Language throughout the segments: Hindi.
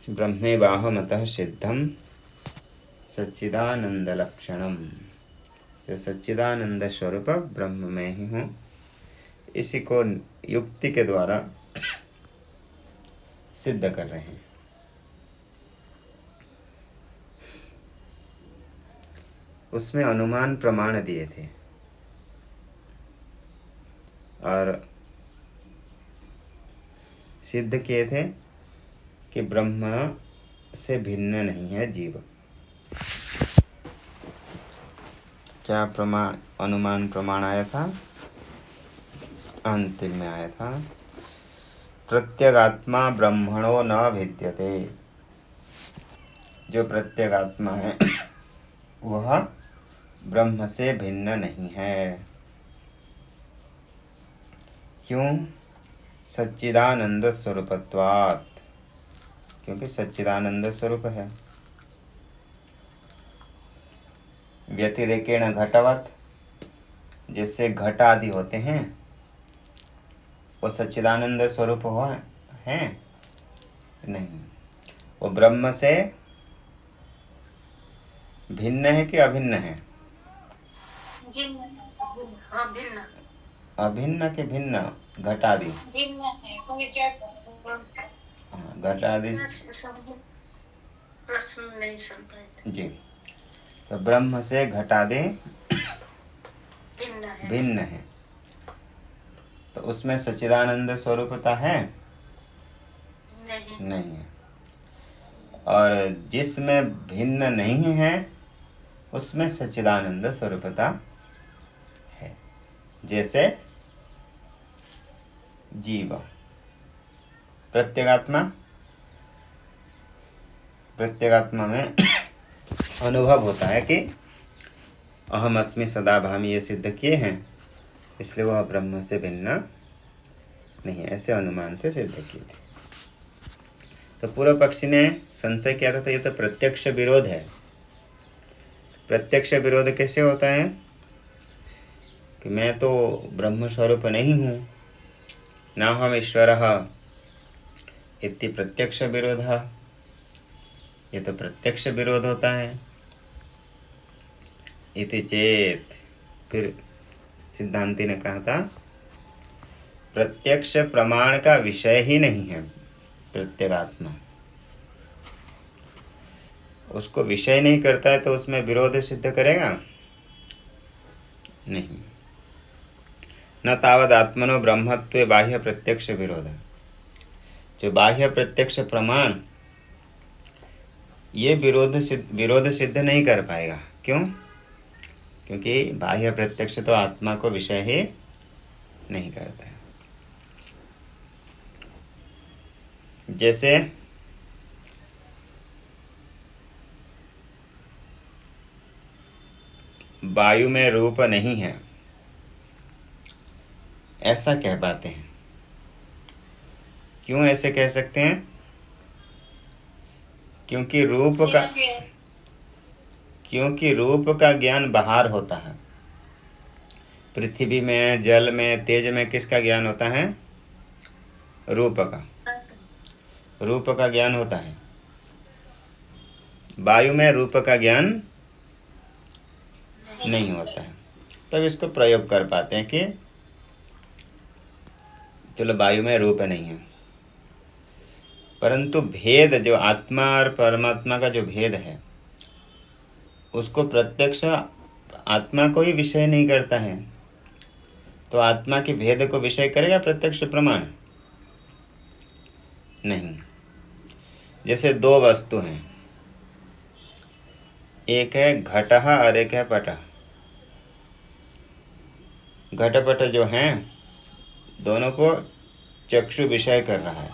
ब्रह्मेवाहमतः सिद्धम सच्चिदानंद लक्षणम। जो सच्चिदानंद स्वरूप ब्रह्म में ही हूँ, इसी को युक्ति के द्वारा सिद्ध कर रहे हैं। उसमें अनुमान प्रमाण दिए थे और सिद्ध किए थे कि ब्रह्म से भिन्न नहीं है जीव। क्या प्रमाण अनुमान प्रमाण आया था? अंतिम में आया था, प्रत्यगात्मा ब्रह्मणो न भिद्यते। जो प्रत्यगात्मा है वह ब्रह्म से भिन्न नहीं है। क्यों? सच्चिदानंद स्वरूपत्वात्, क्योंकि सच्चिदानंद स्वरूप है। व्यतिरेकेण घटवत्, जैसे घट आदि होते हैं वो सच्चिदानंद स्वरूप हो हैं? नहीं, वो ब्रह्म से भिन्न है कि अभिन्न है? अभिन्न के भिन्न? घटादि घटादि प्रश्न नहीं सुन पाए जी। तो ब्रह्म से घटादि भिन्न है, तो उसमें सच्चिदानंद स्वरूपता है? नहीं है। और जिसमें भिन्न नहीं है उसमें सच्चिदानंद स्वरूपता है। जैसे जीव, प्रत्यगात्मा में अनुभव होता है कि अहम अस्मि सदा भामी, ये सिद्ध किए हैं, इसलिए वह ब्रह्म से भिन्न नहीं है, ऐसे अनुमान से सिद्ध किए थे। तो पूर्व पक्षी ने संशय किया था, तो ये तो प्रत्यक्ष विरोध है। प्रत्यक्ष विरोध कैसे होता है कि मैं तो ब्रह्म स्वरूप नहीं हूँ, न हम ईश्वरः इति प्रत्यक्ष विरोध। ये तो प्रत्यक्ष विरोध होता है। इति चेत, फिर सिद्धांति ने कहा था प्रत्यक्ष प्रमाण का विषय ही नहीं है प्रत्यगात्मा, उसको विषय नहीं करता है तो उसमें विरोध सिद्ध करेगा नहीं। न तावद आत्मनो ब्रह्मत्व बाह्य प्रत्यक्ष विरोध। जो बाह्य प्रत्यक्ष प्रमाण ये विरोध सिद्ध नहीं कर पाएगा। क्यों? क्योंकि बाह्य प्रत्यक्ष तो आत्मा को विषय ही नहीं करता है। जैसे वायु में रूप नहीं है, ऐसा कह पाते हैं। क्यों ऐसे कह सकते हैं? क्योंकि रूप का ज्ञान बाहर होता है। पृथ्वी में, जल में, तेज में किसका ज्ञान होता है? रूप का ज्ञान होता है। वायु में रूप का ज्ञान नहीं होता है। तब इसको प्रयोग कर पाते हैं कि चलो वायु में रूप नहीं है, परंतु भेद जो आत्मा और परमात्मा का जो भेद है उसको प्रत्यक्ष आत्मा को ही विषय नहीं करता है, तो आत्मा के भेद को विषय करेगा प्रत्यक्ष प्रमाण? नहीं। जैसे दो वस्तु हैं, एक है घटः और एक है पटः। घटपट जो हैं दोनों को चक्षु विषय कर रहा है,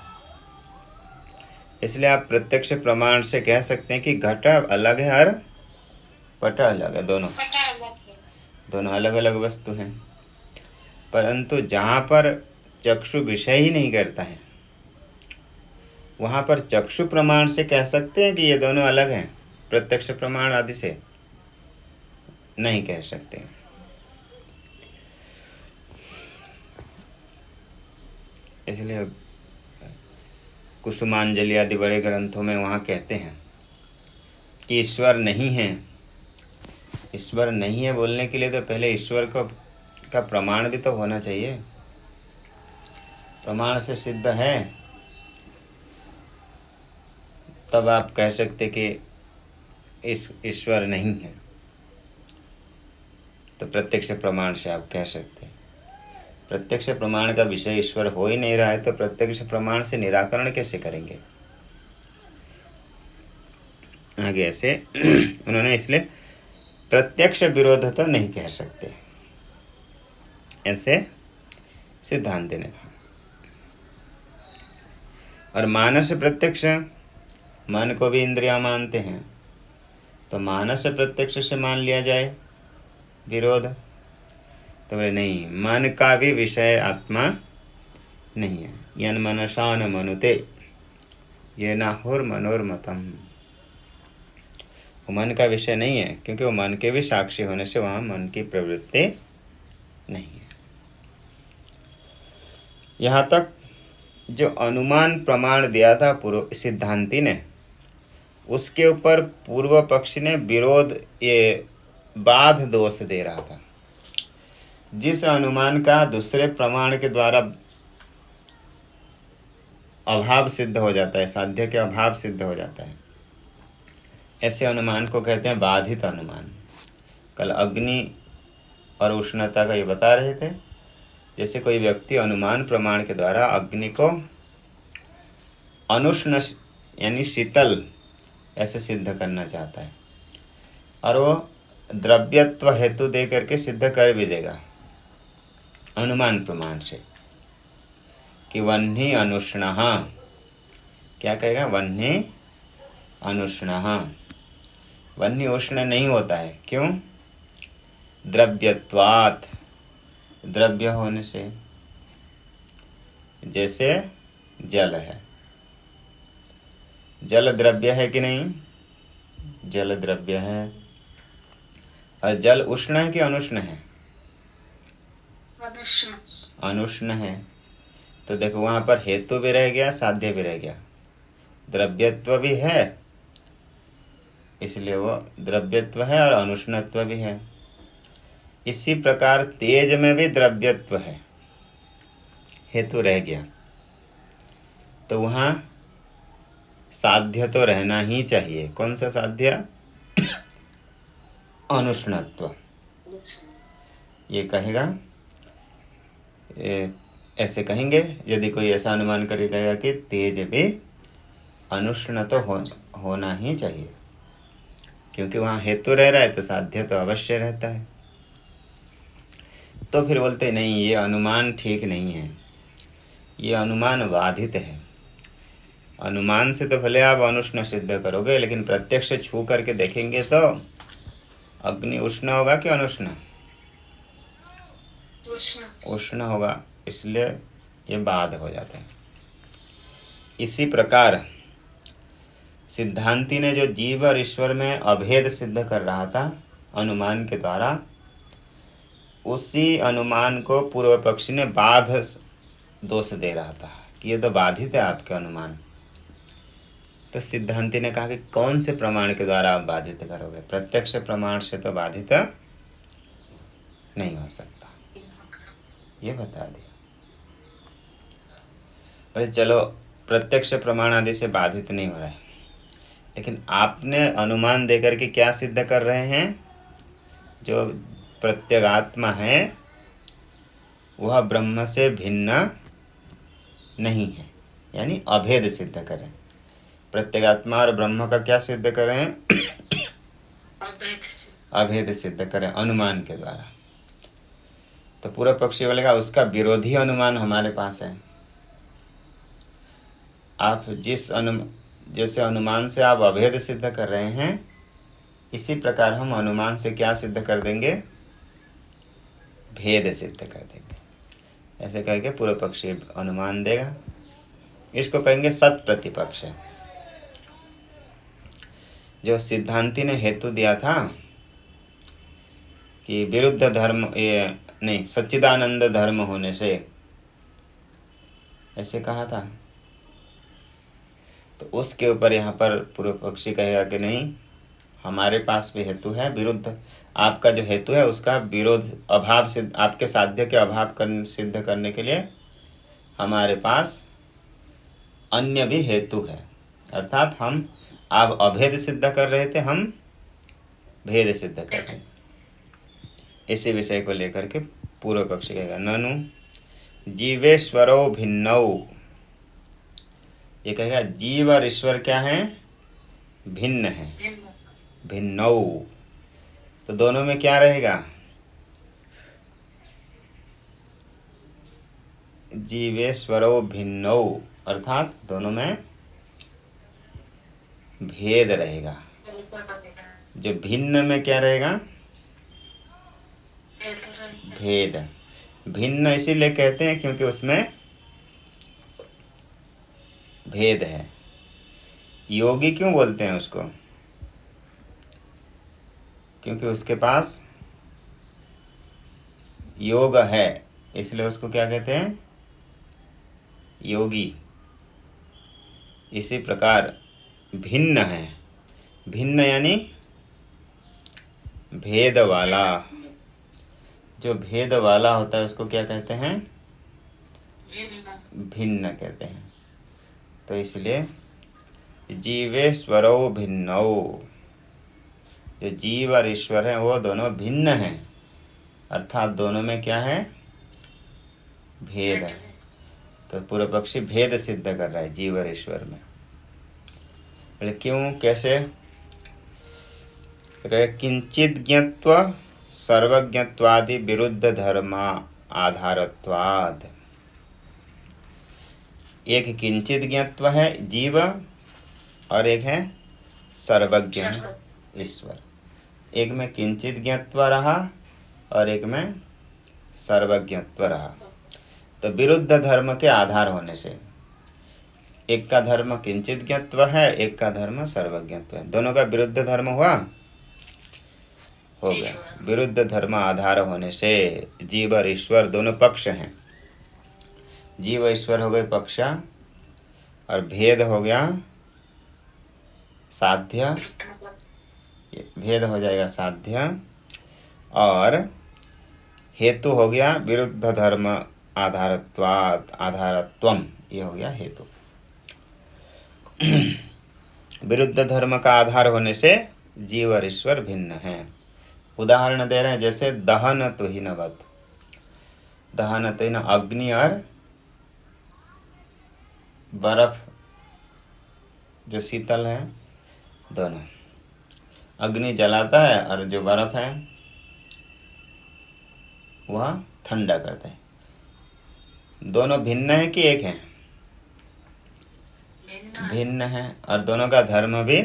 इसलिए आप प्रत्यक्ष प्रमाण से कह सकते हैं कि घट अलग है और पट अलग है। दोनों अलग अलग वस्तु हैं। परंतु जहाँ पर चक्षु विषय ही नहीं करता है वहाँ पर चक्षु प्रमाण से कह सकते हैं कि ये दोनों अलग हैं। प्रत्यक्ष प्रमाण आदि से नहीं कह सकते। इसलिए कुसुमांजलि आदि बड़े ग्रंथों में वहाँ कहते हैं कि ईश्वर नहीं है। ईश्वर नहीं है बोलने के लिए तो पहले ईश्वर का प्रमाण भी तो होना चाहिए। प्रमाण से सिद्ध है तब आप कह सकते कि इस ईश्वर नहीं है। तो प्रत्यक्ष प्रमाण से आप कह सकते हैं। प्रत्यक्ष प्रमाण का विषय ईश्वर हो ही नहीं रहा है तो प्रत्यक्ष प्रमाण से निराकरण कैसे करेंगे? आगे ऐसे उन्होंने इसलिए प्रत्यक्ष विरोध तो नहीं कह सकते, ऐसे सिद्धांत ने कहा। और मानस प्रत्यक्ष, मन को भी इंद्रियां मानते हैं, तो मानस प्रत्यक्ष से मान लिया जाए विरोध। तो बोले नहीं, मन का भी विषय आत्मा नहीं है। यन मनसा न मनुते ये नाहुर मनोरमतम, वो मन का विषय नहीं है क्योंकि वो मन के भी साक्षी होने से वहाँ मन की प्रवृत्ति नहीं है। यहाँ तक जो अनुमान प्रमाण दिया था पूर्व सिद्धांती ने, उसके ऊपर पूर्व पक्षी ने विरोध, ये बाध दोष दे रहा था। जिस अनुमान का दूसरे प्रमाण के द्वारा अभाव सिद्ध हो जाता है, साध्य के अभाव सिद्ध हो जाता है, ऐसे अनुमान को कहते हैं बाधित अनुमान। कल अग्नि और उष्णता का ये बता रहे थे। जैसे कोई व्यक्ति अनुमान प्रमाण के द्वारा अग्नि को अनुष्ण यानी शीतल ऐसे सिद्ध करना चाहता है और वो द्रव्यत्व हेतु दे करके सिद्ध कर भी देगा अनुमान प्रमाण से कि वह्नि अनुष्णः, क्या कहेगा? वह्नि अनुष्णः। वह्नि उष्ण नहीं होता है, क्यों? द्रव्यत्वात्, द्रव्य होने से। जैसे जल है, जल द्रव्य है कि नहीं? जल द्रव्य है। और जल उष्ण है कि अनुष्ण है? अनुष्ण है। तो देखो वहां पर हेतु भी रह गया, साध्य भी रह गया। द्रव्यत्व भी है इसलिए वो द्रव्यत्व है और अनुष्णत्व भी है। इसी प्रकार तेज में भी द्रव्यत्व है, हेतु रह गया, तो वहां साध्य तो रहना ही चाहिए। कौन सा साध्य? अनुष्णत्व। ये कहेगा, ऐसे कहेंगे यदि कोई ऐसा अनुमान करेगा कि तेज भी अनुष्ण तो होना ही चाहिए, क्योंकि वहाँ हेतु रह रहा है तो साध्य तो अवश्य रहता है। तो फिर बोलते नहीं, ये अनुमान ठीक नहीं है, ये अनुमान बाधित है। अनुमान से तो भले आप अनुष्ण सिद्ध करोगे, लेकिन प्रत्यक्ष छू करके देखेंगे तो अग्नि उष्ण होगा कि अनुष्ण? उष्ण होगा, इसलिए ये बाध हो जाता है। इसी प्रकार सिद्धांती ने जो जीव और ईश्वर में अभेद सिद्ध कर रहा था अनुमान के द्वारा, उसी अनुमान को पूर्व पक्षी ने बाध दोष दे रहा था कि ये तो बाधित है आपके अनुमान। तो सिद्धांती ने कहा कि कौन से प्रमाण के द्वारा आप बाधित करोगे? प्रत्यक्ष प्रमाण से तो बाधित नहीं हो सकता, ये बता दिया। अरे चलो, प्रत्यक्ष प्रमाण आदि से बाधित नहीं हो रहा है, लेकिन आपने अनुमान देकर के क्या सिद्ध कर रहे हैं? जो प्रत्यगात्मा है वह ब्रह्म से भिन्न नहीं है, यानी अभेद सिद्ध करें। प्रत्यगात्मा और ब्रह्म का क्या सिद्ध करें? अभेद सिद्ध करें अनुमान के द्वारा। तो पूर्व पक्षी बोलेगा उसका विरोधी अनुमान हमारे पास है। आप जैसे अनुमान से आप अभेद सिद्ध कर रहे हैं, इसी प्रकार हम अनुमान से क्या सिद्ध कर देंगे? भेद सिद्ध कर देंगे। ऐसे करके पूर्व पक्षी अनुमान देगा। इसको कहेंगे सत प्रतिपक्ष। जो सिद्धांती ने हेतु दिया था कि विरुद्ध धर्म, ये नहीं, सच्चिदानंद धर्म होने से, ऐसे कहा था। तो उसके ऊपर यहाँ पर पूर्व पक्षी कहेगा कि नहीं, हमारे पास भी हेतु है, विरुद्ध आपका जो हेतु है उसका विरोध अभाव सिद्ध, आपके साध्य के अभाव सिद्ध करने के लिए हमारे पास अन्य भी हेतु है। अर्थात हम आप अभेद सिद्ध कर रहे थे, हम भेद सिद्ध कर रहे हैं। इसी विषय को लेकर के पूर्व पक्षी कहेगा ननु जीवेश्वरो भिन्नौ, ये कहेगा जीव और ईश्वर क्या है, भिन्न है, भिन्नौ, तो दोनों में क्या रहेगा, जीवेश्वरो भिन्नौ, अर्थात दोनों में भेद रहेगा। जो भिन्न में क्या रहेगा, भेद। भिन्न इसीलिए कहते हैं क्योंकि उसमें भेद है। योगी क्यों बोलते हैं उसको, क्योंकि उसके पास योग है, इसलिए उसको क्या कहते हैं, योगी। इसी प्रकार भिन्न है, भिन्न यानी भेद वाला, जो भेद वाला होता है उसको क्या कहते हैं, भिन्न कहते हैं। तो इसलिए जीवेश्वरो भिन्नौ, जो जीव और ईश्वर है वो दोनों भिन्न हैं, अर्थात दोनों में क्या है, भेद है। तो पूर्व पक्षी भेद सिद्ध कर रहा है जीव और ईश्वर में। बोले क्यों, कैसे, किंचित ज्ञत्व सर्वज्ञत्वादि विरुद्ध धर्म आधारत्वाद। एक किंचित ज्ञत्व है जीव और एक है सर्वज्ञ ईश्वर। एक में किंचित ज्ञत्व रहा और एक में सर्वज्ञत्व रहा। तो विरुद्ध धर्म के आधार होने से एक का धर्म किंचित ज्ञत्व है, एक का धर्म सर्वज्ञत्व है, दोनों का विरुद्ध धर्म हुआ, हो गया। विरुद्ध धर्म आधार होने से जीव और ईश्वर दोनों पक्ष हैं। जीव ईश्वर हो गए पक्ष और भेद हो गया साध्य, भेद हो जाएगा साध्य, और हेतु हो गया विरुद्ध धर्म आधारत्वात् आधारत्वम, ये हो गया हेतु। विरुद्ध धर्म का आधार होने से जीव और ईश्वर भिन्न हैं। उदाहरण दे रहे हैं जैसे दहन तुहिनवत, दहन तुहिन अग्नि और बर्फ जो शीतल है, दोनों, अग्नि जलाता है और जो बर्फ है वह ठंडा करता है। दोनों भिन्न है कि एक है, भिन्न है, और दोनों का धर्म भी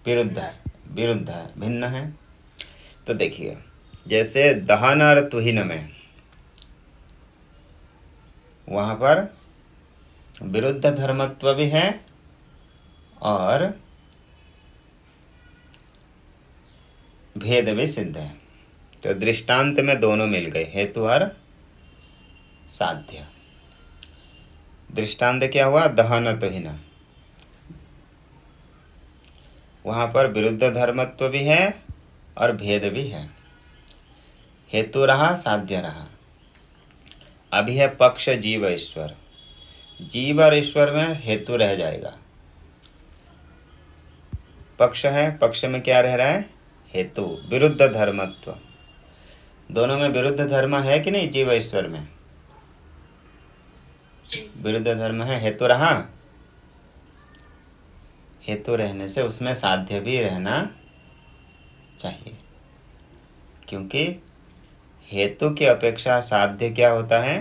विरुद्ध है, विरुद्ध है, भिन्न है। तो देखिए जैसे दहन और तुहिन में वहां पर विरुद्ध धर्मत्व भी है और भेद भी सिद्ध है। तो दृष्टांत में दोनों मिल गए, हेतु और साध्य। दृष्टांत क्या हुआ, दहन तुहिन, वहां पर विरुद्ध धर्मत्व भी है और भेद भी है, हेतु रहा साध्य रहा। अभी है पक्ष जीव ईश्वर, जीव और ईश्वर में हेतु रह जाएगा। पक्ष है, पक्ष में क्या रह रहा है, हेतु, विरुद्ध धर्मत्व। दोनों में विरुद्ध धर्म है कि नहीं, जीव ईश्वर में विरुद्ध धर्म है, हेतु रहा, हेतु रहने से उसमें साध्य भी रहना चाहिए, क्योंकि हेतु की अपेक्षा साध्य क्या होता है,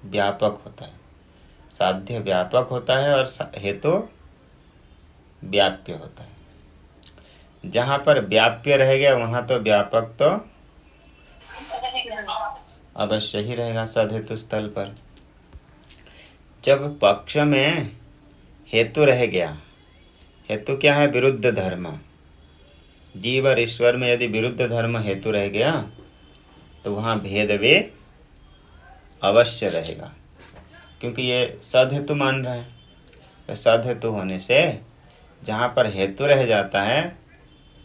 व्यापक होता है। साध्य व्यापक होता है और हेतु व्याप्य होता है। जहाँ पर व्याप्य रहेगा वहाँ तो व्यापक तो अवश्य ही रहेगा सदहेतु स्थल पर। जब पक्ष में हेतु रह गया, हेतु क्या है, विरुद्ध धर्म। जीव और ईश्वर में यदि विरुद्ध धर्म हेतु रह गया तो वहाँ भेद भी अवश्य रहेगा। क्योंकि ये सदहेतु मान रहे हैं। तो सदहेतु होने से जहाँ पर हेतु रह जाता है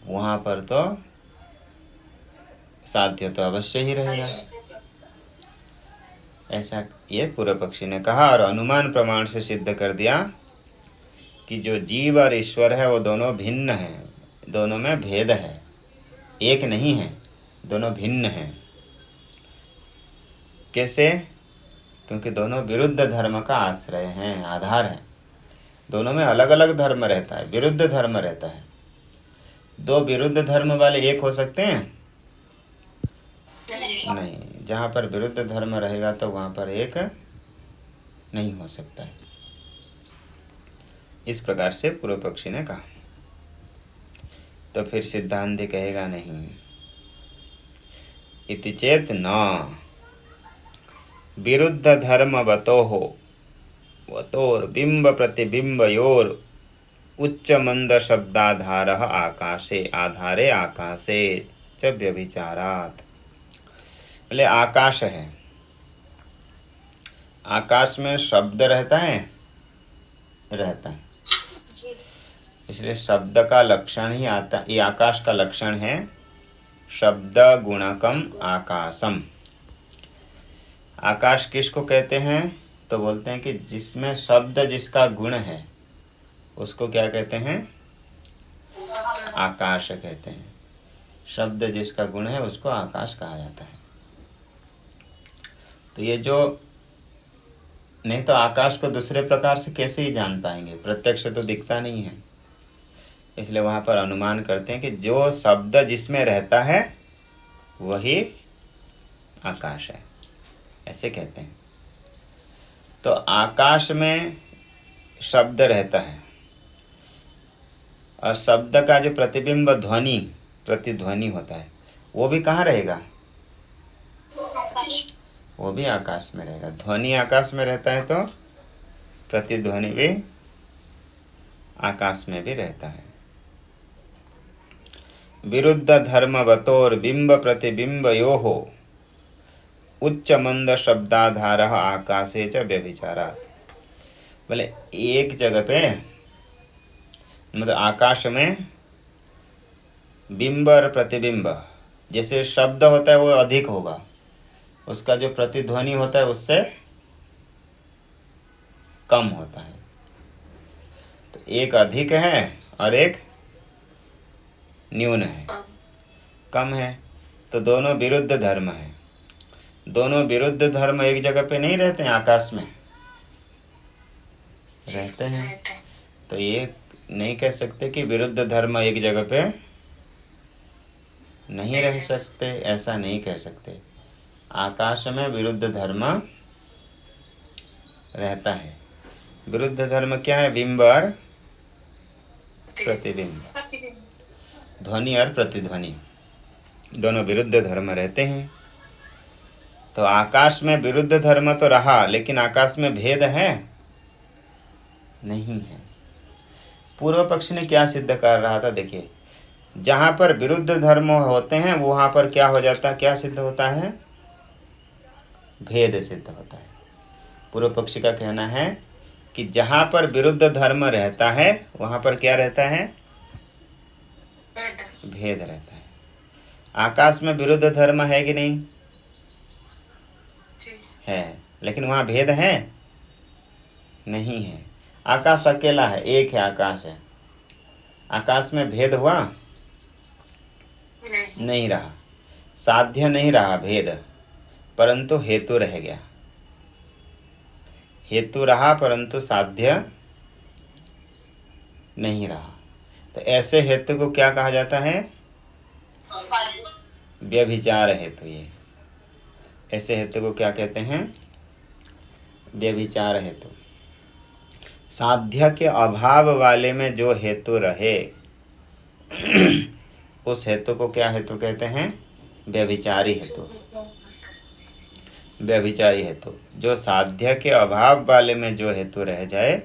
वहाँ पर तो साध्य तो अवश्य ही रहेगा। ऐसा ये पूर्व पक्षी ने कहा और अनुमान प्रमाण से सिद्ध कर दिया कि जो जीव और ईश्वर है वो दोनों भिन्न हैं, दोनों में भेद है, एक नहीं है, दोनों भिन्न हैं। कैसे? क्योंकि दोनों विरुद्ध धर्म का आश्रय हैं, आधार है। दोनों में अलग अलग धर्म रहता है, विरुद्ध धर्म रहता है। दो विरुद्ध धर्म वाले एक हो सकते हैं? नहीं। जहाँ पर विरुद्ध धर्म रहेगा तो वहाँ पर एक नहीं हो सकता है। इस प्रकार से पूर्व पक्षी ने कहा। तो फिर सिद्धांत कहेगा नहीं, इति चेत न विरुद्ध धर्मवतोः वतोर्बिंब प्रतिबिंबयोर उच्च मंद शब्दाधारः आकाशे आधारे आकाशे च व्यभिचारात्। बोले आकाश है, आकाश में शब्द रहता है, रहता है, इसलिए शब्द का लक्षण ही आता, ये आकाश का लक्षण है शब्द गुणकम आकाशम। आकाश किसको कहते हैं? तो बोलते हैं कि जिसमें शब्द जिसका गुण है उसको क्या कहते हैं? आकाश कहते हैं। शब्द जिसका गुण है उसको आकाश कहा जाता है। तो ये जो, नहीं तो आकाश को दूसरे प्रकार से कैसे ही जान पाएंगे, प्रत्यक्ष तो दिखता नहीं है। इसलिए वहाँ पर अनुमान करते हैं कि जो शब्द जिसमें रहता है वही आकाश है, ऐसे कहते हैं। तो आकाश में शब्द रहता है और शब्द का जो प्रतिबिंब ध्वनि प्रतिध्वनि होता है वो भी कहाँ रहेगा? वो भी आकाश में रहेगा। ध्वनि आकाश में रहता है तो प्रतिध्वनि भी आकाश में भी रहता है। विरुद्ध धर्मवतोर बिंब प्रतिबिंबयोः उच्च मंद शब्दाधारः आकाशे च व्यभिचारात्। बोले एक जगह पे मतलब आकाश में बिंब और प्रतिबिंब, जैसे शब्द होता है वो अधिक होगा, उसका जो प्रतिध्वनि होता है उससे कम होता है। तो एक अधिक है और एक न्यून है, कम है। तो दोनों विरुद्ध धर्म है। दोनों विरुद्ध धर्म एक जगह पे नहीं रहते हैं, आकाश में रहते हैं। तो ये नहीं कह सकते कि विरुद्ध धर्म एक जगह पे नहीं रह सकते, ऐसा नहीं कह सकते। आकाश में विरुद्ध धर्म रहता है। विरुद्ध धर्म क्या है? बिंब और प्रतिबिंब, ध्वनि और प्रतिध्वनि, दोनों विरुद्ध धर्म रहते हैं। तो आकाश में विरुद्ध धर्म तो रहा, लेकिन आकाश में भेद है नहीं है। पूर्व पक्ष ने क्या सिद्ध कर रहा था? देखिए, जहाँ पर विरुद्ध धर्म होते हैं वहाँ पर क्या हो जाता है, क्या सिद्ध होता है? भेद सिद्ध होता है। पूर्व पक्षी का कहना है कि जहाँ पर विरुद्ध धर्म रहता है वहाँ पर क्या रहता है? भेद रहता है। आकाश में विरुद्ध धर्म है कि नहीं? है, लेकिन वहाँ भेद है नहीं है। आकाश अकेला है, एक है आकाश है। आकाश में भेद हुआ नहीं रहा, साध्य नहीं रहा भेद, परंतु हेतु रह गया। हेतु रहा परंतु साध्य नहीं रहा। तो ऐसे हेतु को क्या कहा जाता है? व्यभिचार हेतु। ये ऐसे हेतु को क्या कहते हैं? व्यभिचार हेतु। साध्य के अभाव वाले में जो हेतु रहे उस हेतु को क्या हेतु कहते हैं? व्यभिचारी हेतु। व्यभिचारी हेतु, जो साध्य के अभाव वाले में जो हेतु रह जाए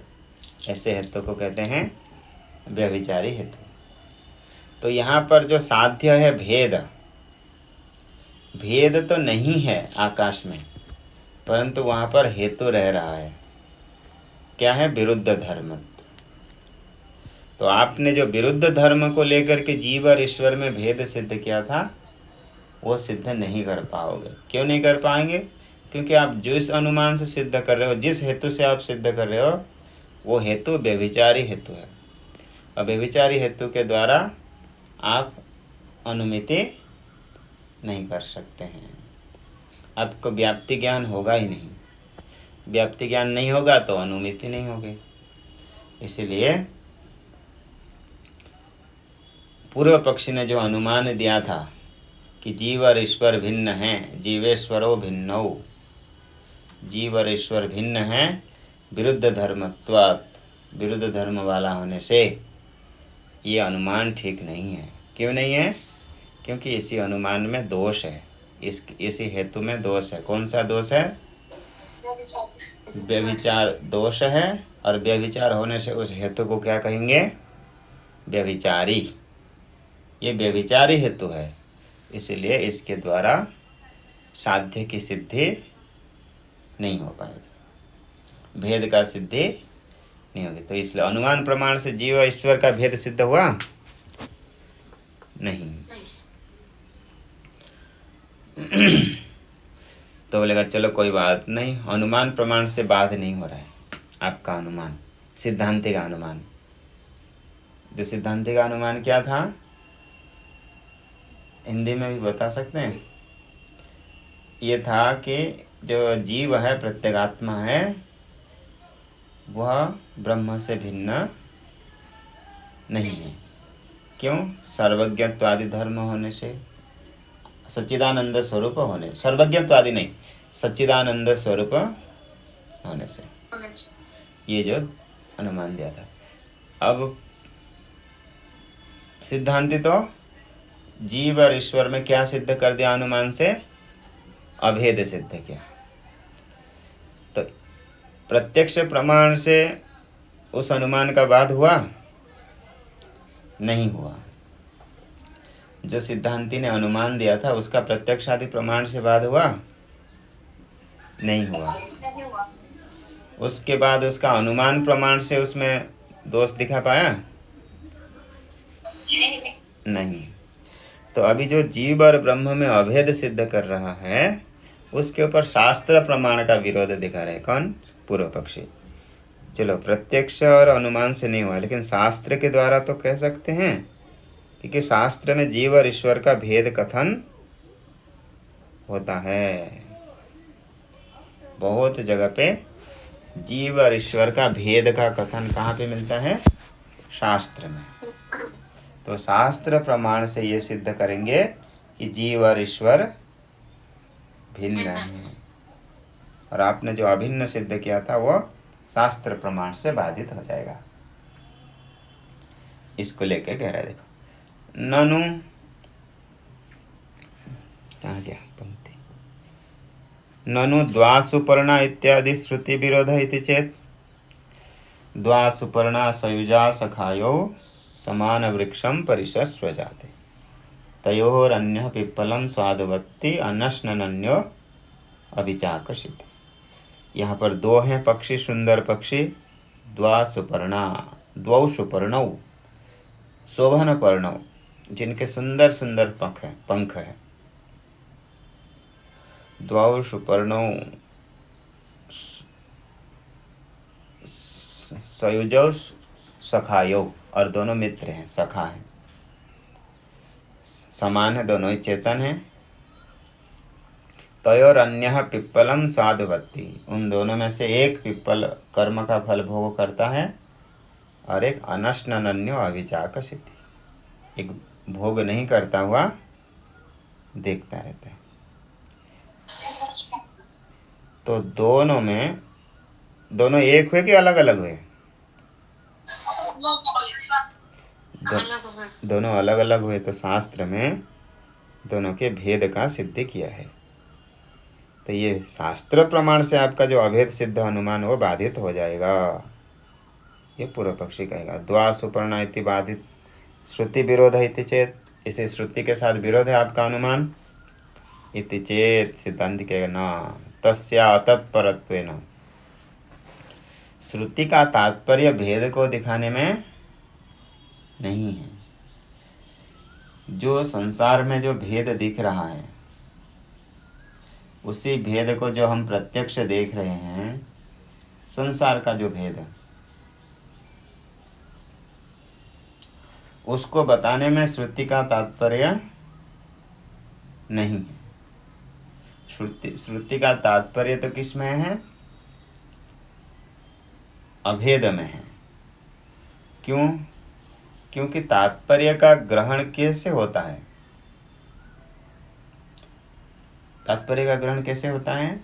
ऐसे हेतु को कहते हैं व्यभिचारी हेतु। तो यहाँ पर जो साध्य है भेद, भेद तो नहीं है आकाश में, परंतु वहाँ पर हेतु रह रहा है, क्या है? विरुद्ध धर्म। तो आपने जो विरुद्ध धर्म को लेकर के जीव और ईश्वर में भेद सिद्ध किया था, वो सिद्ध नहीं कर पाओगे। क्यों नहीं कर पाएंगे? क्योंकि आप जिस अनुमान से सिद्ध कर रहे हो, जिस हेतु से आप सिद्ध कर रहे हो, वो हेतु व्यभिचारी हेतु है। और व्यभिचारी हेतु के द्वारा आप अनुमिति नहीं कर सकते हैं। आपको व्याप्ति ज्ञान होगा ही नहीं। व्याप्ति ज्ञान नहीं होगा तो अनुमिति नहीं होगी। इसलिए पूर्व पक्षी ने जो अनुमान दिया था कि जीव और ईश्वर भिन्न हैं, जीवेश्वरो भिन्नौ, जीव और ईश्वर भिन्न हैं विरुद्ध धर्मत्वात्, विरुद्ध धर्म वाला होने से, ये अनुमान ठीक नहीं है। क्यों नहीं है? क्योंकि इसी अनुमान में दोष है, इसी हेतु में दोष है। कौन सा दोष है? व्यभिचार दोष है। और व्यभिचार होने से उस हेतु को क्या कहेंगे? व्यभिचारी। ये व्यभिचारी हेतु है, इसलिए इसके द्वारा साध्य की सिद्धि नहीं हो पाएगी, भेद का सिद्धि नहीं होगी। तो इसलिए अनुमान प्रमाण से जीव और ईश्वर का भेद सिद्ध हुआ नहीं। तो बोलेगा चलो कोई बात नहीं, अनुमान प्रमाण से बाध नहीं हो रहा है आपका अनुमान, सिद्धांति का अनुमान। जो सिद्धांति का अनुमान क्या था, हिंदी में भी बता सकते हैं? ये था कि जो जीव है, प्रत्यगात्मा है, वह ब्रह्म से भिन्न नहीं है। क्यों? सर्वज्ञत्वादि धर्म होने से, सच्चिदानंद स्वरूप होने, सर्वज्ञत्वादि नहीं, सच्चिदानंद स्वरूप होने से ये जो अनुमान दिया था। अब सिद्धांति तो जीव और ईश्वर में क्या सिद्ध कर दिया? अनुमान से अभेद सिद्ध किया। तो प्रत्यक्ष प्रमाण से उस अनुमान का बाध हुआ नहीं हुआ। जो सिद्धांति ने अनुमान दिया था उसका प्रत्यक्ष आदि प्रमाण से बाध हुआ नहीं हुआ। उसके बाद उसका अनुमान प्रमाण से उसमें दोष दिखा पाया नहीं। तो अभी जो जीव और ब्रह्म में अभेद सिद्ध कर रहा है, उसके ऊपर शास्त्र प्रमाण का विरोध दिखा रहे। कौन? पूर्व पक्षी। चलो प्रत्यक्ष और अनुमान से नहीं हुआ, लेकिन शास्त्र के द्वारा तो कह सकते हैं, क्योंकि शास्त्र में जीव और ईश्वर का भेद कथन होता है। बहुत जगह पे जीव और ईश्वर का भेद का कथन कहाँ पे मिलता है? शास्त्र में। तो शास्त्र प्रमाण से ये सिद्ध करेंगे कि जीव और ईश्वर भिन्न है। और आपने जो अभिन्न सिद्ध किया था वो शास्त्र प्रमाण से बाधित हो जाएगा। इसको लेके कह रहा है, देखो, ननु, कहाँ गया पंक्ति, ननु द्वासुपर्णा इत्यादि श्रुति विरोध इति चेत द्वासुपर्णा सयुजा सखायो समान वृक्षम परिशस्व जाते तयोरन्यः पिप्पलम स्वादवत्ति अनश्नन्यो अभिचाकशित। यहाँ पर दो हैं पक्षी, सुंदर पक्षी, द्वासुपर्णा, द्वौ सुपर्णौ, शोभन पर्णौ, जिनके सुंदर सुंदर पंख है। द्वौ सुपर्णौ सयुजौ सखायो, और दोनों मित्र हैं, सखा हैं, समान है, दोनों ही चेतन हैं। तयोर अन्यः पिप्पलम स्वादवत्ति, उन दोनों में से एक पिप्पल कर्म का फल भोग करता है और एक अनश्नन्यो अभिचाकशित, एक भोग नहीं करता हुआ देखता रहता है। तो दोनों में, दोनों एक हुए कि अलग अलग हुए? दोनों अलग अलग हुए। तो शास्त्र में दोनों के भेद का सिद्ध किया है। तो ये शास्त्र प्रमाण से आपका जो अभेद सिद्ध अनुमान वो बाधित हो जाएगा, ये पूर्व पक्षी कहेगा। द्वा सुपर्णा इति बाधित श्रुति विरोध इति चेत, इसे श्रुति के साथ विरोध है आपका अनुमान। इति चेत सिद्धांत कहेगा ना, तस्या तत्परत्वेन। श्रुति का तात्पर्य भेद को दिखाने में नहीं है। जो संसार में जो भेद दिख रहा है, उसी भेद को जो हम प्रत्यक्ष देख रहे हैं, संसार का जो भेद है, उसको बताने में श्रुति का तात्पर्य नहीं है। श्रुति का तात्पर्य तो किस में है? अभेद में है। क्यों? क्योंकि तात्पर्य का ग्रहण कैसे होता है? तात्पर्य का ग्रहण कैसे होता है?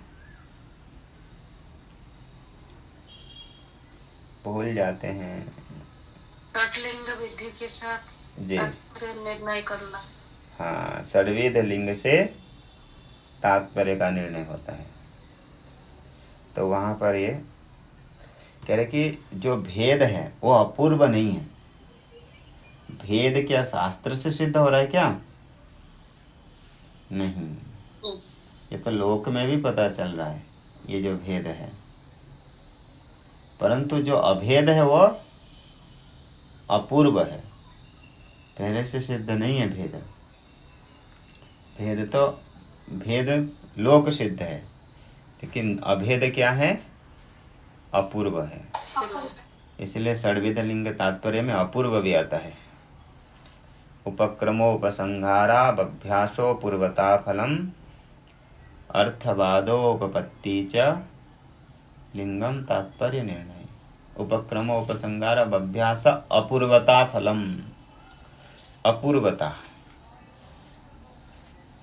भूल जाते हैं। षड्लिंग विधि के साथ जी, निर्णय करना। हाँ, षड्विध लिंग से तात्पर्य का निर्णय होता है। तो वहाँ पर ये कह रहे कि जो भेद है वो अपूर्व नहीं है। भेद क्या शास्त्र से सिद्ध हो रहा है क्या? नहीं, ये तो लोक में भी पता चल रहा है ये जो भेद है, परंतु जो अभेद है वो अपूर्व है, पहले से सिद्ध नहीं है। भेद लोक सिद्ध है, लेकिन अभेद क्या है? अपूर्व है। इसलिए षड्विध लिंग तात्पर्य में अपूर्व भी आता है। उपक्रमोपसंहारा बभ्यासो पूर्वता फलम अर्थवादोपपत्ति च लिंगम तात्पर्य निर्णय। उपक्रमोपसंहार बभ्यास अपूर्वता फलम। अपूर्वता,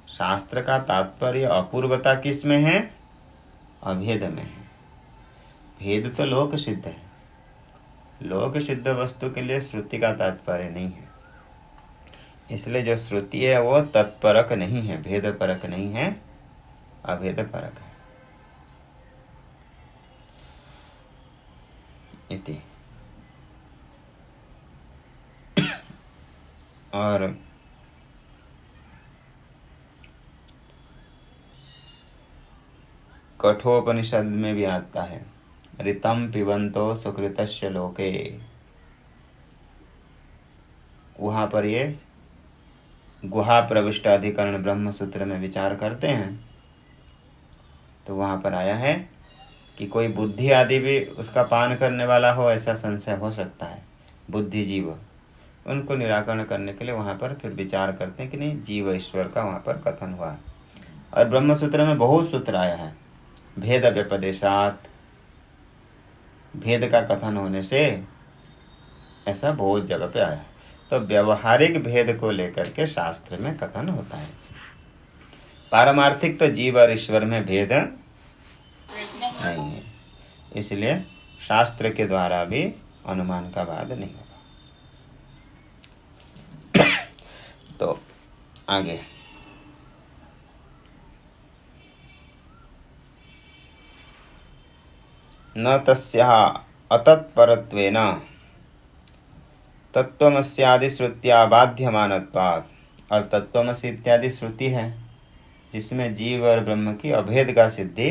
शास्त्र का तात्पर्य अपूर्वता किस में है? अभेद में है। भेद तो लोक सिद्ध है। लोक सिद्ध वस्तु के लिए श्रुति का तात्पर्य नहीं है। इसलिए जो श्रुति है वो तत्परक नहीं है, भेद परक नहीं है, अभेद परक है। इति। और कठोपनिषद में भी आता है, ऋतम पिबंतो सुकृतस्य लोके। वहाँ पर ये गुहा प्रविष्ट अधिकरण ब्रह्म सूत्र में विचार करते हैं, तो वहाँ पर आया है कि कोई बुद्धि आदि भी उसका पान करने वाला हो, ऐसा संशय हो सकता है। बुद्धिजीव, उनको निराकरण करने के लिए वहाँ पर फिर विचार करते हैं कि नहीं, जीव ईश्वर का वहाँ पर कथन हुआ। और ब्रह्म सूत्र में बहुत सूत्र आया है, भेद व्यपदेशात, भेद का कथन होने से ऐसा बहुत जगह पे आया है। तो व्यवहारिक भेद को लेकर के शास्त्र में कथन होता है। पारमार्थिक तो जीव और ईश्वर में भेद नहीं है, इसलिए शास्त्र के द्वारा भी अनुमान का वाद नहीं होगा। तो आगे न तस्याः अतत्परत्वेन तत्त्वमस्यादि श्रुत्या बाध्यमानत्वात्। और तत्त्वमसि इत्यादि श्रुति है जिसमें जीव और ब्रह्म की अभेद का सिद्धि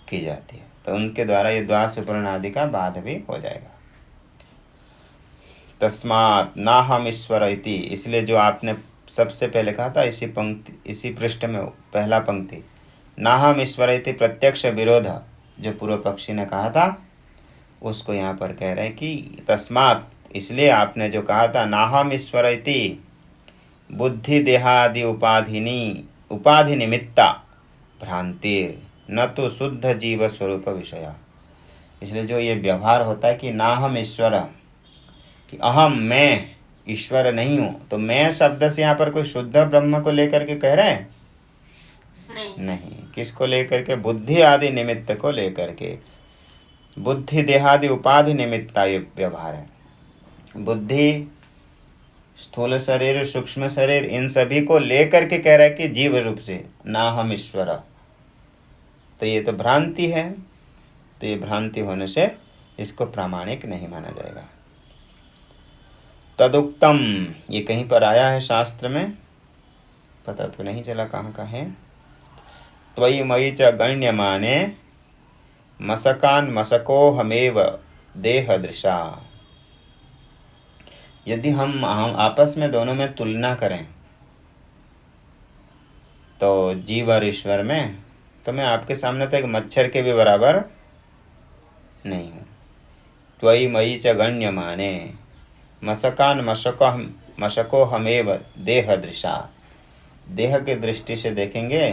की जाती है, तो उनके द्वारा ये द्वा सुपर्ण आदि का बाध भी हो जाएगा। तस्मात् नाहम ईश्वर इति, इसलिए जो आपने सबसे पहले कहा था इसी पंक्ति, इसी पृष्ठ में पहला पंक्ति, नाहम ईश्वर इति प्रत्यक्ष विरोध जो पूर्व पक्षी ने कहा था, उसको यहाँ पर कह रहे हैं कि तस्मात्, इसलिए आपने जो कहा था नाहम ईश्वर इति बुद्धि देहादि उपाधि निमित्ता भ्रांतिर न तो शुद्ध जीव स्वरूप विषया। इसलिए जो ये व्यवहार होता है कि नाहम ईश्वर, कि अहम मैं ईश्वर नहीं हूँ, तो मैं शब्द से यहाँ पर कोई शुद्ध ब्रह्म को लेकर के कह रहे हैं? नहीं। किसको लेकर के? बुद्धि आदि निमित्त को लेकर के। बुद्धि देहादि उपाधि निमित्ता ये व्यवहार है। बुद्धि, स्थूल शरीर, सूक्ष्म शरीर, इन सभी को लेकर के कह रहा है कि जीव रूप से ना हम ईश्वर, तो ये तो भ्रांति है। तो ये भ्रांति होने से इसको प्रामाणिक नहीं माना जाएगा। तदुक्तम, ये कहीं पर आया है शास्त्र में, पता तो नहीं चला कहाँ का है। त्वयि मयि च गण्यमाने मशकान् मशकोऽहमेव देहदृशा। यदि हम आपस में दोनों में तुलना करें तो जीव और ईश्वर में, तो मैं आपके सामने तो एक मच्छर के भी बराबर नहीं हूँ। त्वयि मयि च गण्यमाने मशकान् मशको हमेव देह दृशा। देह की दृष्टि से देखेंगे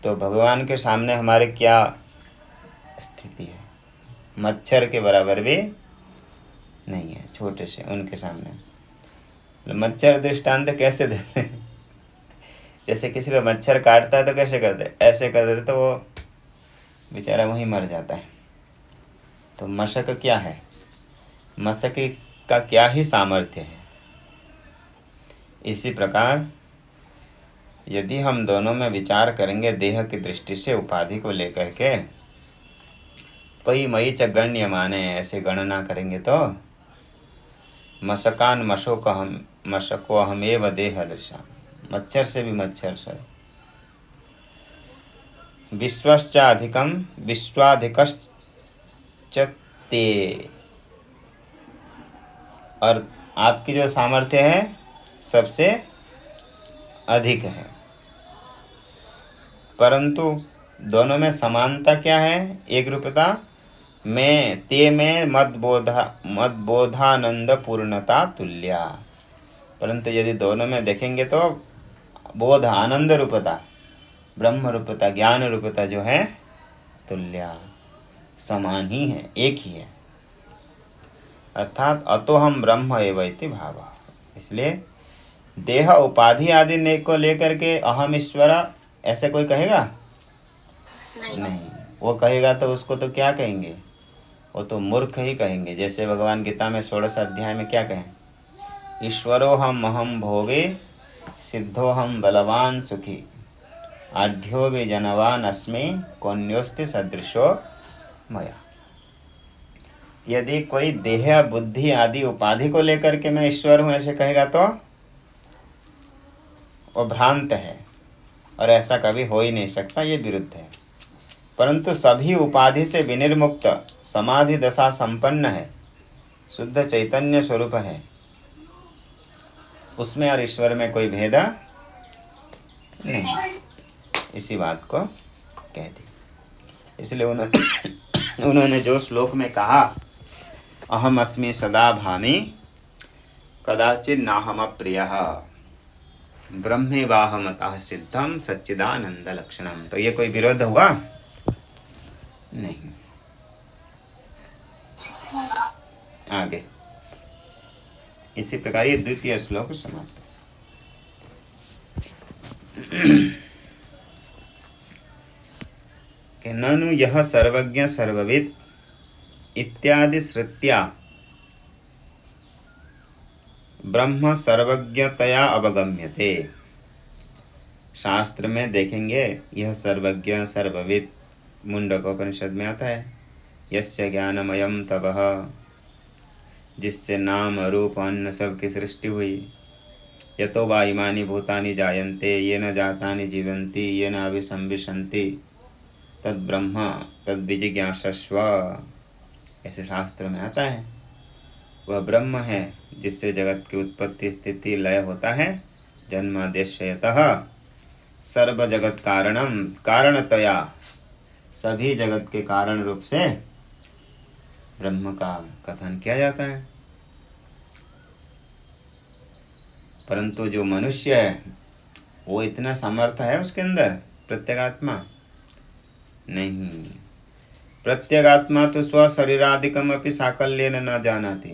तो भगवान के सामने हमारे क्या स्थिति है, मच्छर के बराबर भी नहीं है, छोटे से उनके सामने। मच्छर दृष्टांत कैसे देते हैं? जैसे किसी को मच्छर काटता है तो कैसे करते, ऐसे कर देते तो वो बेचारा वहीं मर जाता है। तो मशक क्या है, मशक का क्या ही सामर्थ्य है। इसी प्रकार यदि हम दोनों में विचार करेंगे देह की दृष्टि से उपाधि को लेकर के, पई मई च गण्य माने ऐसे गणना करेंगे तो मशकान मशको हमेव देह दृशा, मच्छर से भी मच्छर से। विश्वश्चाधिकम विश्वाधिकश्च ते, और आपकी जो सामर्थ्य है सबसे अधिक है, परंतु दोनों में समानता क्या है, एक रूपता में ते में मदबोधानंद पूर्णता तुल्या। परंतु यदि दोनों में देखेंगे तो बोध आनंद रूपता, ब्रह्म रूपता, ज्ञान रूपता जो है तुल्या, समान ही है, एक ही है। अर्थात अतो हम ब्रह्म एव इति भाव। इसलिए देह उपाधि आदि ने को लेकर के अहम ईश्वर ऐसे कोई कहेगा नहीं। वो कहेगा तो उसको तो क्या कहेंगे, वो तो मूर्ख ही कहेंगे। जैसे भगवान गीता में 16 अध्याय में क्या कहें, ईश्वरो हम अहम भोगे सिद्धो हम बलवान सुखी आढ्यो भी जनवान अस्मि कोन्योस्ति सदृशो मया। यदि कोई देह बुद्धि आदि उपाधि को लेकर के मैं ईश्वर हूं ऐसे कहेगा तो वो भ्रांत है, और ऐसा कभी हो ही नहीं सकता, ये विरुद्ध है। परंतु सभी उपाधि से विनिर्मुक्त समाधि दशा संपन्न है, शुद्ध चैतन्य स्वरूप है, उसमें और ईश्वर में कोई भेद नहीं। इसी बात को कह दी। इसलिए उन्होंने जो श्लोक में कहा अहम अस्मि सदा भामि कदाचित् नाहम प्रियः ब्रह्मेवाहमतः सिद्धम सच्चिदानंद लक्षणम, तो ये कोई विरोध हुआ नहीं। आगे इसी प्रकार ये द्वितीय श्लोक समाप्त। ननु यह सर्वज्ञ सर्वविद इत्यादि श्रुत्या ब्रह्म सर्वज्ञतया अवगम्यते। शास्त्र में देखेंगे यह सर्वज्ञ सर्वविद, मुंडकोपनिषद में आता है, यस्य ज्ञानमयम तपः, जिससे नाम रूप अन्न सब की सृष्टि हुई, यतो वा इमानि भूतानि जायन्ते येन जातानि जीवन्ति येन अभिसंविशन्ति तद ब्रह्म तद विजिज्ञासस्व, ऐसे शास्त्र में आता है। वह ब्रह्म है जिससे जगत की उत्पत्ति स्थिति लय होता है, जन्माद्यशयतः सर्व जगत कारणम, कारणतया सभी जगत के कारण रूप से ब्रह्म का कथन किया जाता है। परंतु जो मनुष्य है वो इतना सामर्थ्य है उसके अंदर, प्रत्यगात्मा नहीं। प्रत्यगात्मा तो स्वशरीरादिकम अपि साकल्येन न जानाति,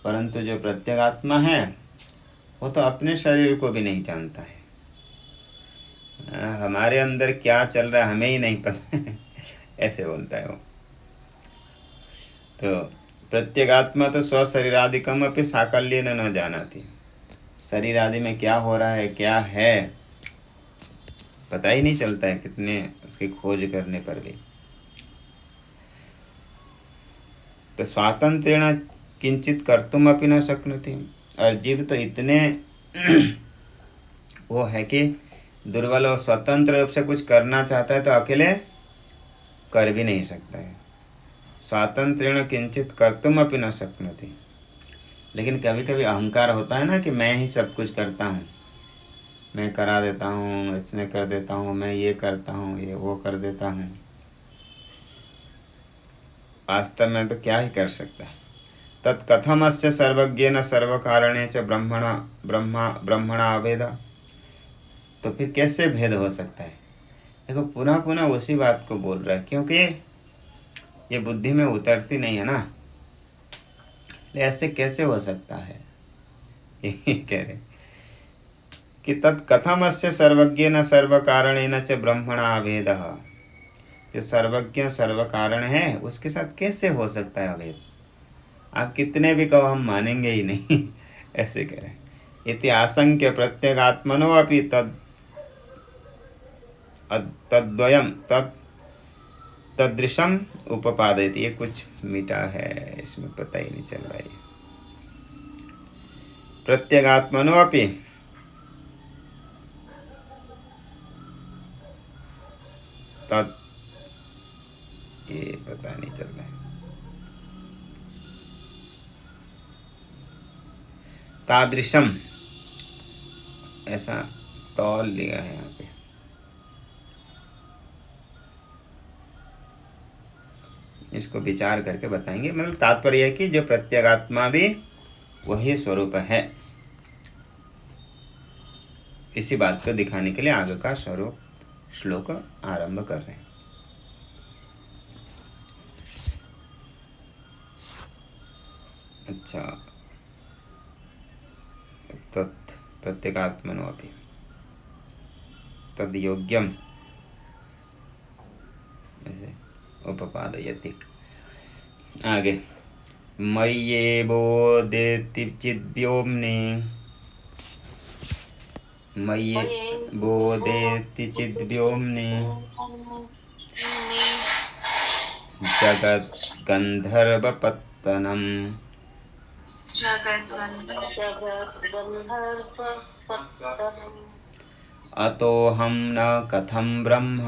परंतु जो प्रत्यगात्मा है वो तो अपने शरीर को भी नहीं जानता है। हमारे अंदर क्या चल रहा है हमें ही नहीं पता ऐसे बोलता है वो। तो प्रत्यगात्मा तो स्वशरीरादिकम अपि साकल्येन न जानाति, शरीर आदि में क्या हो रहा है क्या है पता ही नहीं चलता है, कितने उसकी खोज करने पर भी। तो स्वातंत्र्येण किंचित कर्तुम अपि न शक्नोति, और जीव तो इतने वो है कि दुर्बल और स्वतंत्र रूप से कुछ करना चाहता है तो अकेले कर भी नहीं सकता है। स्वातंत्र्येण किंचित कर्तुम अपि न शक्नोति। लेकिन कभी कभी अहंकार होता है ना कि मैं ही सब कुछ करता हूँ, मैं करा देता हूँ, इसने कर देता हूँ, मैं ये करता हूँ, ये वो कर देता हूँ। वास्तव में तो क्या ही कर सकता है। तत्कथमस्य सर्वज्ञेन सर्वकारणे च ब्रह्मणा अभेद। तो फिर कैसे भेद हो सकता है? देखो पुनः पुनः उसी बात को बोल रहा है, क्योंकि ये बुद्धि में उतरती नहीं है ना। ऐसे कैसे हो सकता है ये कह रहे कि तत्कथमस्य सर्वज्ञेन सर्वकारणेन च ब्रह्मणा अभेदः। जो सर्वज्ञ सर्व कारण है उसके साथ कैसे हो सकता है अभेद? आप कितने भी कहो हम मानेंगे ही नहीं ऐसे कह रहे हैं। इति आशंक्य प्रत्यगात्मनो अपि तद्वयम तदृशम उपपादयति। ये कुछ मीठा है, इसमें पता ही नहीं चल रहा है। प्रत्यगात्मनो अपि तद, ये पता नहीं चल रहा है। तादृशम ऐसा तौल लिया है यहाँ पे। इसको विचार करके बताएंगे। मतलब तात्पर्य है कि जो प्रत्यगात्मा भी वही स्वरूप है। इसी बात को दिखाने के लिए आगे का स्वरूप श्लोक आरंभ कर रहे हैं। अच्छा, तत् प्रत्यगात्मनो अपि तद योग्यम ऐसे उपपादयति। आगे मय्येवोदेति चिद्व्योम्नि, मय्येवोदेति चिद्व्योम्नि जगद्गन्धर्वपत्तनम् अतोऽहं न कथं ब्रह्म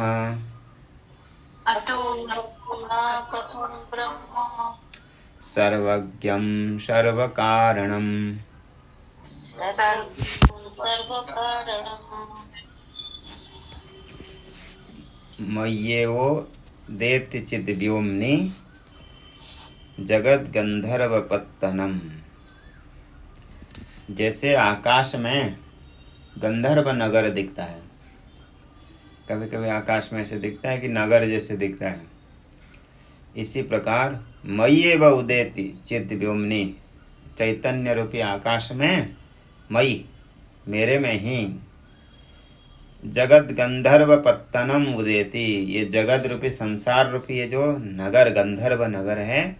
सर्वज्ञं सर्वकारणम् मय्येवोदेति चिद्व्योम्नि जगद्गन्धर्वपत्तनम्। जैसे आकाश में गंधर्व नगर दिखता है, कभी कभी आकाश में ऐसे दिखता है कि नगर जैसे दिखता है, इसी प्रकार मय्येव उदेति चिद्व्योम्नि, चैतन्य रूपी आकाश में मयि मेरे में ही जगत गंधर्व पत्तनम उदेति, ये जगत रूपी संसार रूपी ये जो नगर गंधर्व नगर है,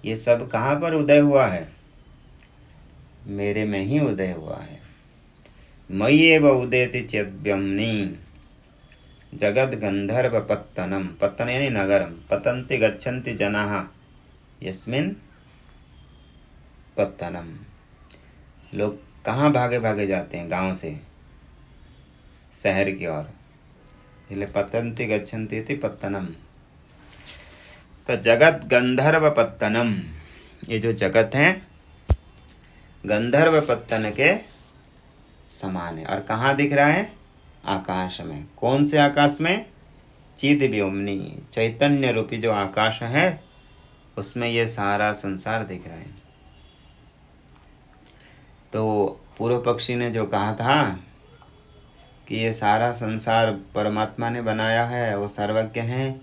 ये सब कहाँ पर उदय हुआ है? मेरे में ही उदय हुआ है। मय्येव उदेति चिद्व्योम्नि जगद गंधर्व पत्तनम, पत्तन यानी नगरम, पतन्ति गच्छन्ति जनाः यस्मिन् पत्तनम। लोग कहाँ भागे भागे जाते हैं? गांव से शहर की ओर, इसलिए पतन्ति गच्छन्ति इति पत्तनम। तो जगत गंधर्व पत्तनम, ये जो जगत है गंधर्व पत्तन के समान है। और कहाँ दिख रहा है? आकाश में। कौन से आकाश में? चिद्व्योम्नि, चैतन्य रूपी जो आकाश है उसमें ये सारा संसार दिख रहा है। तो पूर्व पक्षी ने जो कहा था कि ये सारा संसार परमात्मा ने बनाया है, वो सर्वज्ञ है,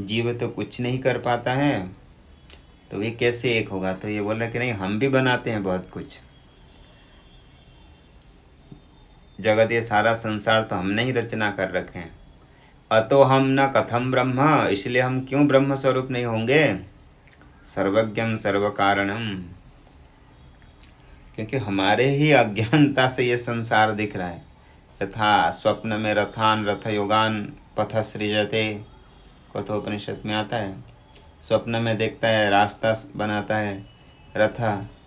जीव तो कुछ नहीं कर पाता है, तो ये कैसे एक होगा? तो ये बोल रहे कि नहीं, हम भी बनाते हैं बहुत कुछ। जगत ये सारा संसार तो हमने ही रचना कर रखे हैं। अतो हम न कथम ब्रह्म, इसलिए हम क्यों ब्रह्म स्वरूप नहीं होंगे? सर्वज्ञम सर्व कारणम, क्योंकि हमारे ही अज्ञानता से ये संसार दिख रहा है। यथा स्वप्न में रथान रथ योगान पथ सृजते, कठोपनिषद में आता है। स्वप्न में देखता है, रास्ता बनाता है,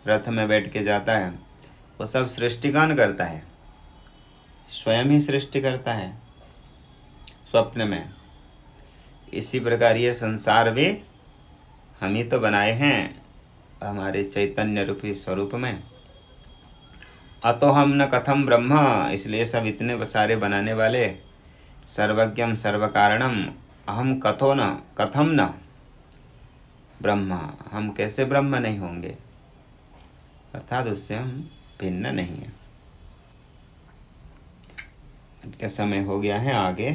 रथ में बैठ के जाता है, वो सब सृष्टिगान करता है। स्वयं ही सृष्टि करता है स्वप्न में। इसी प्रकार ये संसार भी हम ही तो बनाए हैं हमारे चैतन्य रूपी स्वरूप में। अतो हम न कथम ब्रह्म, इसलिए सब इतने सारे बनाने वाले, सर्वज्ञम सर्व कारणम, अहम कथो न कथम न ब्रह्म, हम कैसे ब्रह्म नहीं होंगे, अर्थात उससे हम भिन्न नहीं है। आज का समय हो गया है, आगे